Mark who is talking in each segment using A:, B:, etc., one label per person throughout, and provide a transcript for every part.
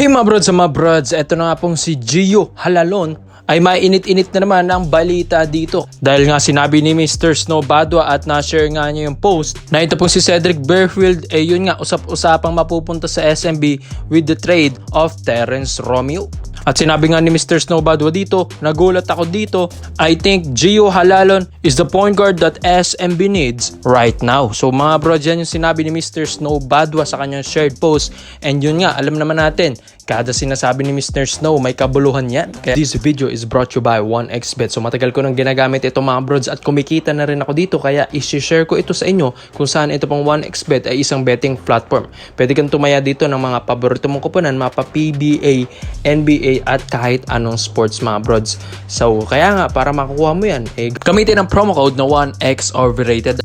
A: Hey mga brods, eto na nga pong si Gio Halalon ay mainit-init na naman ang balita dito. Dahil nga sinabi ni Mr. Snow Badwa at na-share nga niya yung post na ito pong si Cedric Berfield ay yun nga usap-usapang mapupunta sa SMB with the trade of Terrence Romeo. At sinabi nga ni Mr. Snow Badwa dito, nagulat ako dito, I think Gio Halalon is the point guard that SMB needs right now. So mga brods, yan yung sinabi ni Mr. Snow Badwa sa kanyang shared post. And yun nga, alam naman natin, kada sinasabi ni Mr. Snow, may kabuluhan yan. Kaya this video is brought to you by 1xBet. So matagal ko nang ginagamit ito mga brods at kumikita na rin ako dito. Kaya isi-share ko ito sa inyo kung saan ito pong 1xBet ay isang betting platform. Pwede kang tumaya dito ng mga paborito mong kuponan, mapa PBA, NBA, at kahit anong sports mga brods. So kaya nga, para makukuha mo yan, gamitin ang promo code na 1x overrated.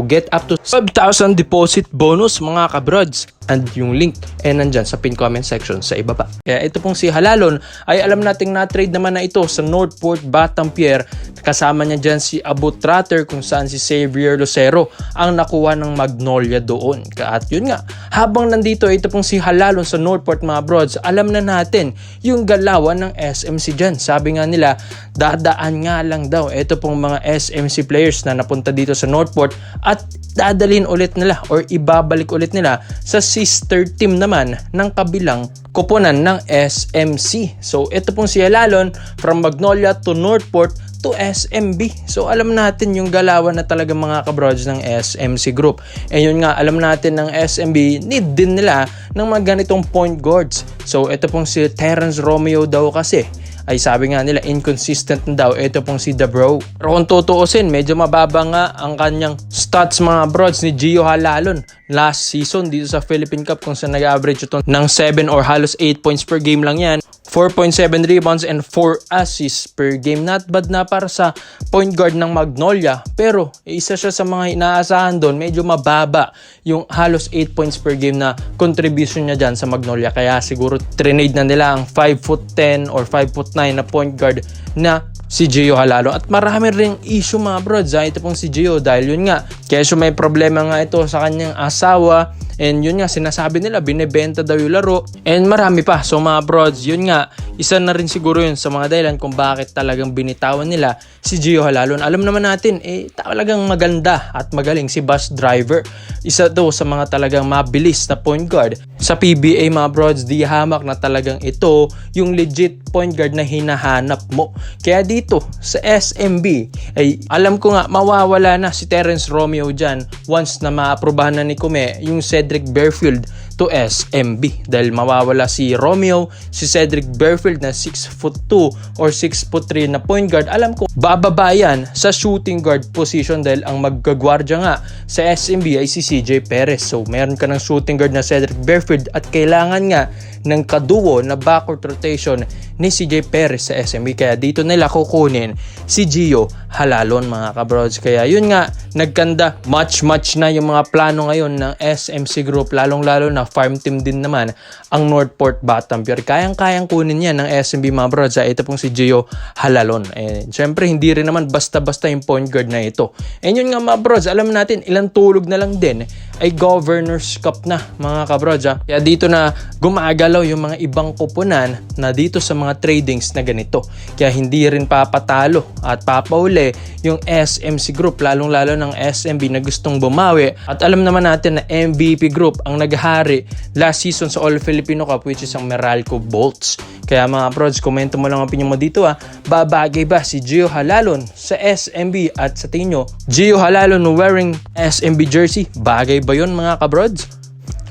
A: Get up to 5,000 deposit bonus mga kabrods. And yung link ay nandyan sa pin comment section sa ibaba. Kaya ito pong si Halalon ay alam nating na-trade naman na ito sa Northport Batampier. Kasama niya dyan si Abu Tratter kung saan si Xavier Lucero ang nakuha ng Magnolia doon. At yun nga, habang nandito ito pong si Halalon sa Northport mga brods, alam na natin yung galawan ng SMC dyan. Sabi nga nila, dadaan nga lang daw ito pong mga SMC players na napunta dito sa Northport at dadalhin ulit nila or ibabalik ulit nila sa sister team naman ng kabilang koponan ng SMC. So ito pong si Halalon from Magnolia to Northport to SMB. So alam natin yung galawan na talaga mga kabrods ng SMC group. And yun nga, alam natin ng SMB, need din nila ng mga ganitong point guards. So ito pong si Terrence Romeo daw kasi ay sabi nga nila inconsistent na daw ito pong si Dabro. Pero kung tutuusin, medyo mababa nga ang kanyang stats mga brods ni Gio Halalon last season dito sa Philippine Cup kung saan nag-average ito ng 7 or halos 8 points per game lang yan. 4.7 rebounds and 4 assists per game. Not bad na para sa point guard ng Magnolia. Pero isa siya sa mga inaasahan doon. Medyo mababa yung halos 8 points per game na contribution niya dyan sa Magnolia. Kaya siguro trinade na nila ang 5'10" or 5'9" na point guard na si Gio Halalon. At marami ring issue mga brods. Ito pong si Gio dahil yun nga, kesyo may problema nga ito sa kanyang asawa. And yun nga, sinasabi nila, binibenta daw yung laro. And marami pa. So mga brods, yun nga, isa na rin siguro yun sa mga dahilan kung bakit talagang binitawan nila si Gio Halalon. Alam naman natin, talagang maganda at magaling si bus driver. Isa daw sa mga talagang mabilis na point guard. Sa PBA mga brods, di hamak na talagang ito yung legit point guard na hinahanap mo. Kaya dito sa SMB, ay alam ko nga, mawawala na si Terrence Romeo dyan once na maaprubahan na ni Kume yung Cedric Berfield to SMB. Dahil mawawala si Romeo, si Cedric Berfield na 6'2" or 6'3" na point guard. Alam ko, bababa yan sa shooting guard position dahil ang maggagwardya nga sa SMB ay si CJ Perez. So, meron ka ng shooting guard na Cedric Berfield at kailangan nga ng kaduo na backcourt rotation ni CJ Perez sa SMB. Kaya dito nila kukunin si Gio Halalon mga kabrods. Kaya yun nga, nagkanda, match na yung mga plano ngayon ng SMC Group. Lalong-lalo na farm team din naman ang Northport Batampier. Kayang-kayang kunin yan ng SMB mga brods. Ito pong si Gio Halalon. Siyempre, hindi rin naman basta-basta yung point guard na ito. And yun nga mga brods, alam natin, ilang tulog na lang din ay Governor's Cup na mga kabrods. Kaya dito na gumagalaw yung mga ibang kupunan na dito sa mga tradings na ganito. Kaya hindi rin papatalo at papauli yung SMC Group, lalong-lalo ng SMB na gustong bumawi. At alam naman natin na MVP Group ang naghari last season sa All Filipino Cup, which is ang Meralco Bolts. Kaya mga brods, komento mo lang ang opinion mo dito babagay ba si Gio Halalon sa SMB? At sa tingin nyo, Gio Halalon wearing SMB jersey, bagay ba yun mga kabrods?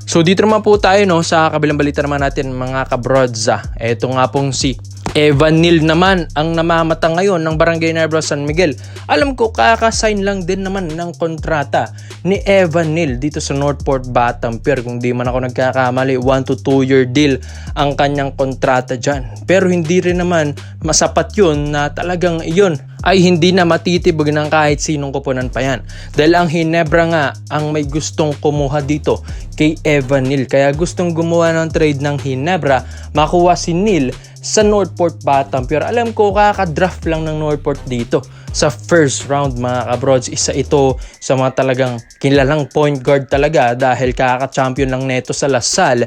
A: So dito naman po tayo sa kabilang balita naman natin mga kabrods. Ito nga pong si Evan Neal naman ang namamata ngayon ng Barangay Negros San Miguel. Alam ko kakasign lang din naman ng kontrata ni Evan Neal dito sa Northport Batampier. Kung di man ako nagkakamali, 1 to 2 year deal ang kanyang kontrata dyan. Pero hindi rin naman masapat yun na talagang yun ay hindi na matitibag ng kahit sinong koponan pa yan. Dahil ang Hinebra nga ang may gustong kumuha dito kay Evan Neal. Kaya gustong gumawa ng trade ng Hinebra, makuha si Neal sa Northport Batam. Pero alam ko kaka-draft lang ng Northport dito sa first round mga kabrods. Isa ito sa mga talagang kilalang point guard talaga dahil kaka-champion lang neto sa Lasal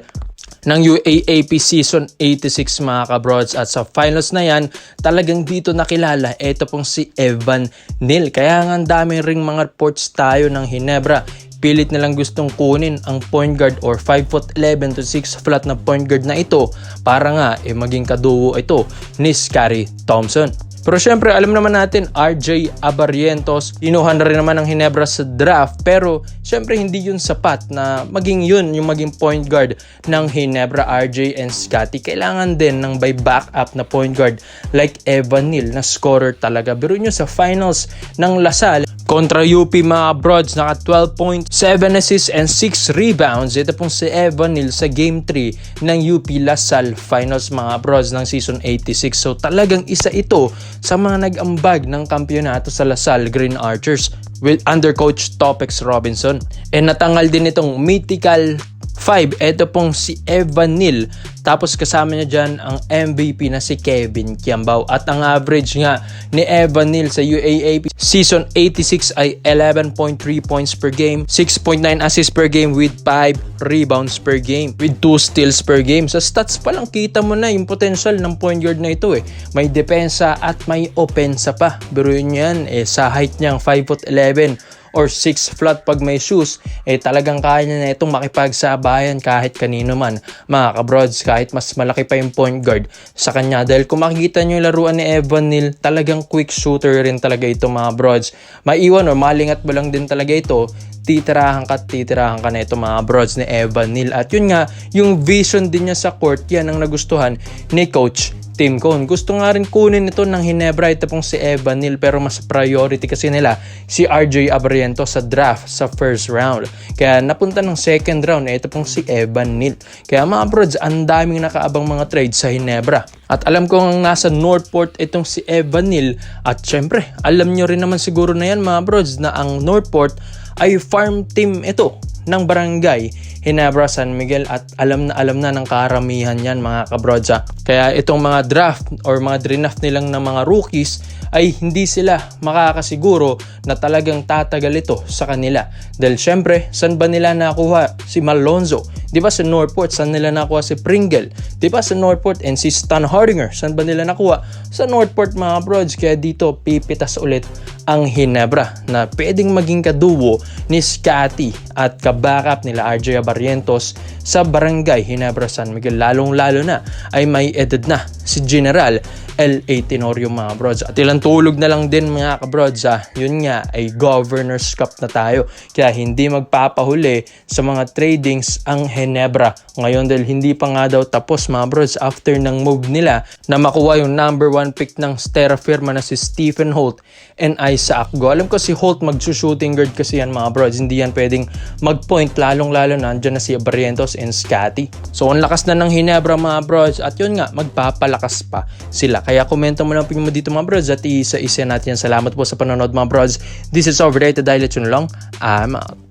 A: ng UAAP Season 86 mga kabrods. At sa finals na yan, talagang dito nakilala. Ito pong si Evan Neal. Kaya nga ang dami ring mga reports tayo ng Ginebra. Pilit nilang gustong kunin ang point guard or 5'11" to 6 flat na point guard na ito para nga maging kaduo ito ni Scottie Thompson. Pero syempre, alam naman natin, RJ Abarrientos, inuha na rin naman ng Ginebra sa draft. Pero syempre, hindi yun sapat na maging yun yung maging point guard ng Ginebra, RJ and Scottie. Kailangan din ng by backup na point guard like Evan Neal na scorer talaga. Biro nyo sa finals ng Lasal kontra UP mga broads, naka 12 points, 7 assists and 6 rebounds. Ito pong si Evan Neal sa Game 3 ng UP Lasal Finals mga broads ng Season 86. So talagang isa ito sa mga nag-ambag ng kampyonato sa Lasal Green Archers with under coach Topex Robinson. And natangal din itong mythical 5. Ito pong si Evan Neal. Tapos kasama niya dyan ang MVP na si Kevin Kiambao. At ang average nga ni Evan Neal sa UAAP Season 86 ay 11.3 points per game, 6.9 assists per game with 5 rebounds per game, with 2 steals per game. Sa stats pa lang kita mo na yung potential ng point guard na ito May depensa at may opensa pa. Biruin yan sa height niyang 5'11" or 6 flat pag may shoes, talagang kaya niya na itong makipagsabayan kahit kanino man mga kabrods, kahit mas malaki pa yung point guard sa kanya. Dahil kung makikita nyo yung laruan ni Evan Neal, talagang quick shooter rin talaga ito mga brods. Maiwan o malingat mo lang din talaga ito, titirahan ka na ito mga brods ni Evan Neal. At yun nga, yung vision din niya sa court, yan ang nagustuhan ni Coach Tim Cone. Gusto nga rin kunin ito ng Ginebra, ito pong si Evan Neal, pero mas priority kasi nila si RJ Abarrientos sa draft sa first round. Kaya napunta ng second round, ito pong si Evan Neal. Kaya mga brods, ang daming nakaabang mga trades sa Ginebra. At alam ko ang nasa Northport itong si Evan Neal. At syempre, alam nyo rin naman siguro na yan mga brods na ang Northport ay farm team ito ng barangay Ginebra San Miguel at alam na ng karamihan yan mga kabrodsa. Kaya itong mga draft or mga draft nilang ng mga rookies ay hindi sila makakasiguro na talagang tatagal ito sa kanila. Dahil syempre, saan ba nila nakuha si Malonzo? Di ba sa Northport? Saan nila nakuha si Pringle? Di ba sa Northport? And si Stan Hardinger? Saan ba nila nakuha? Sa Northport mga brods. Kaya dito pipitas ulit ang Ginebra na pwedeng maging kaduo ni Scottie at kabackup nila RJ Abarrientos sa barangay Ginebra San Miguel. Lalong-lalo na ay may edad na si General L.A. Tenorio mga brods. At ilang tulog na lang din mga kabrods yun nga ay Governor's Cup na tayo. Kaya hindi magpapahuli sa mga tradings ang Ginebra ngayon dahil hindi pa nga daw tapos mga brods after ng move nila na makuha yung number 1 pick ng Terra Firma na si Stephen Holt and Isaac Go. Alam ko si Holt mag-shooting guard kasi yan mga brods. Hindi yan pwedeng mag-point lalong-lalo na andyan na si Abarrientos and Scottie. So ang lakas na ng Ginebra mga brods at yun nga magpapalakas pa sila. Kaya komento mo lang mo dito mga brods at isa-isa natin yan. Salamat po sa panonood mga brods. This is Overrated. Dahil ito lang, I'm out.